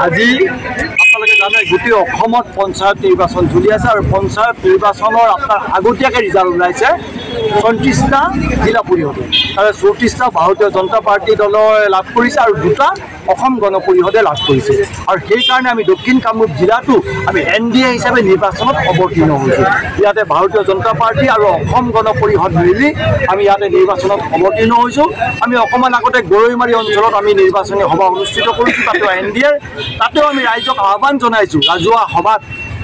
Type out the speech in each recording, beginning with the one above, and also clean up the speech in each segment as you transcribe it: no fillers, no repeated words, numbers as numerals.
আজি আপোনালোকে জানে গোটেই অসমত পঞ্চায়ত নিৰ্বাচন চলি আছে আৰু পঞ্চায়ত নিৰ্বাচনৰ আপোনাৰ আগতীয়াকৈ ৰিজাল্ট ওলাইছে ৩৬টা জিলা পৰিষদে আৰু ৩৪টা ভাৰতীয় জনতা পাৰ্টি দলে লাভ কৰিছে আৰু 2টা অসম গণ পৰিষদে লাভ কৰিছে আৰু সেইকাৰণে আমি দক্ষিণ কামৰূপ জিলাটো আমি NDA হিচাপে নিৰ্বাচনত অৱতীৰ্ণ হৈছোঁ। ইয়াতে ভাৰতীয় জনতা পাৰ্টি আৰু অসম গণ পৰিষদ মিলি আমি ইয়াতে নিৰ্বাচনত অৱতীৰ্ণ হৈছোঁ। আমি অকণমান আগতে গৰৈমাৰী অঞ্চলত আমি নিৰ্বাচনী সভা অনুষ্ঠিত কৰিছোঁ, তাতেও NDA তাতেও আমি ৰাইজক আহ্বান জনাইছোঁ ৰাজহুৱা সভাত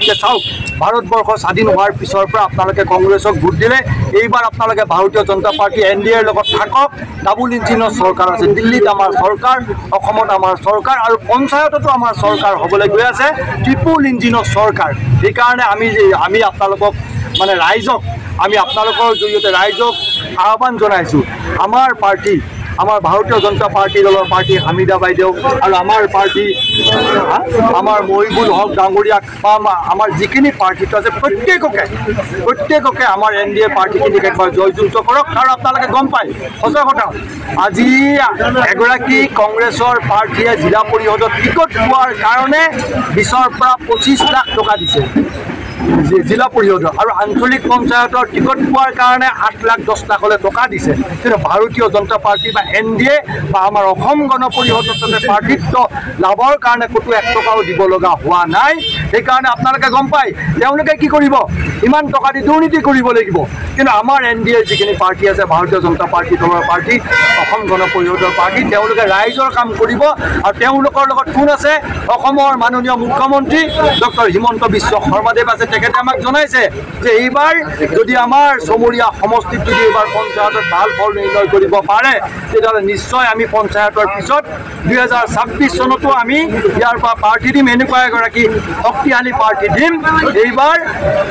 যে চাওক ভাৰতবৰ্ষ স্বাধীন হোৱাৰ পিছৰ পৰা আপোনালোকে কংগ্ৰেছক ভোট দিলে, এইবাৰ আপোনালোকে ভাৰতীয় জনতা পাৰ্টি NDAৰ লগত থাকক। ডাবুল ইঞ্জিনৰ চৰকাৰ আছে, দিল্লীত আমাৰ চৰকাৰ, অসমত আমাৰ চৰকাৰ আৰু পঞ্চায়ততো আমাৰ চৰকাৰ হ'বলৈ গৈ আছে ট্ৰিপল ইঞ্জিনৰ চৰকাৰ। সেইকাৰণে আমি আপোনালোকক মানে ৰাইজক আমি আপোনালোকৰ জৰিয়তে ৰাইজক আহ্বান জনাইছোঁ। আমাৰ পাৰ্টি আমাৰ ভাৰতীয় জনতা পাৰ্টি দলৰ পাৰ্টি হামিদা বাইদেউ আৰু আমাৰ পাৰ্টি আমাৰ মহিবুল হক ডাঙৰীয়াক বা আমাৰ যিখিনি পাৰ্টিটো আছে প্ৰত্যেককে আমাৰ NDA পাৰ্টিখিনিক একবাৰ জয়যুক্ত কৰক। আৰু আপোনালোকে গম পায় সঁচা কথা, আজি এগৰাকী কংগ্ৰেছৰ পাৰ্টীয়ে জিলা পৰিষদত টিকট পোৱাৰ কাৰণে 20ৰ পৰা 25 লাখ টকা দিছে জিলা পৰিষদৰ, আৰু আঞ্চলিক পঞ্চায়তৰ টিকট পোৱাৰ কাৰণে 8 লাখ 10 লাখলৈ টকা দিছে। কিন্তু ভাৰতীয় জনতা পাৰ্টি বা NDA বা আমাৰ অসম গণ পৰিষদৰ পাৰ্টিত্ব লাভৰ কাৰণে ক'তো 1 টকাও দিব লগা হোৱা নাই। সেইকাৰণে আপোনালোকে গম পায় তেওঁলোকে কি কৰিব, ইমান টকা দি দুৰ্নীতি কৰিব লাগিব। কিন্তু আমাৰ NDAৰ যিখিনি পাৰ্টি আছে, ভাৰতীয় জনতা পাৰ্টি দলৰ পাৰ্টি, অসম গণ পৰিষদৰ পাৰ্টি, তেওঁলোকে ৰাইজৰ কাম কৰিব। আৰু তেওঁলোকৰ লগত কোন আছে? অসমৰ মাননীয় মুখ্যমন্ত্ৰী ডক্টৰ হিমন্ত বিশ্ব শৰ্মাদেৱ আছে। তেখেতে আমাক জনাইছে যে এইবাৰ যদি আমাৰ চমৰীয়া সমষ্টিত যদি এইবাৰ পঞ্চায়তত ভাল ফল নিৰ্ণয় কৰিব পাৰে, তেতিয়াহ'লে নিশ্চয় আমি পঞ্চায়তৰ পিছত 2026 চনতো আমি ইয়াৰ পৰা পাৰ্টি দিম, এনেকুৱা এগৰাকী শক্তিশালী পাৰ্টি দিম। এইবাৰ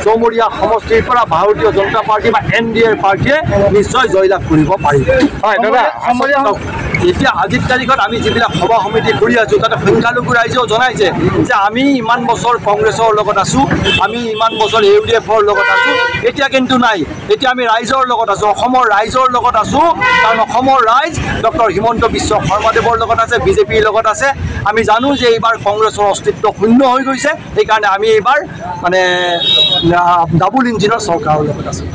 চমৰীয়া সমষ্টিৰ পৰা ভাৰতীয় জনতা পাৰ্টি বা NDAৰ পাৰ্টিয়ে নিশ্চয় জয়লাভ কৰিব পাৰিব। হয় দাদা, এতিয়া আজিৰ তাৰিখত আমি যিবিলাক সভা সমিতি কৰি আছোঁ, তাতে সংখ্যালঘু ৰাইজেও জনাইছে যে আমি ইমান বছৰ কংগ্ৰেছৰ লগত আছোঁ, আমি ইমান বছৰ UDFৰ লগত আছোঁ, এতিয়া কিন্তু নাই। এতিয়া আমি ৰাইজৰ লগত আছোঁ, অসমৰ ৰাইজৰ লগত আছোঁ। কাৰণ অসমৰ ৰাইজ ডক্টৰ হিমন্ত বিশ্ব শৰ্মাদেৱৰ লগত আছে, BJPৰ লগত আছে। আমি জানো যে এইবাৰ কংগ্ৰেছৰ অস্তিত্ব শূন্য হৈ গৈছে। সেইকাৰণে আমি এইবাৰ মানে ডাবুল ইঞ্জিনৰ চৰকাৰৰ লগত আছোঁ।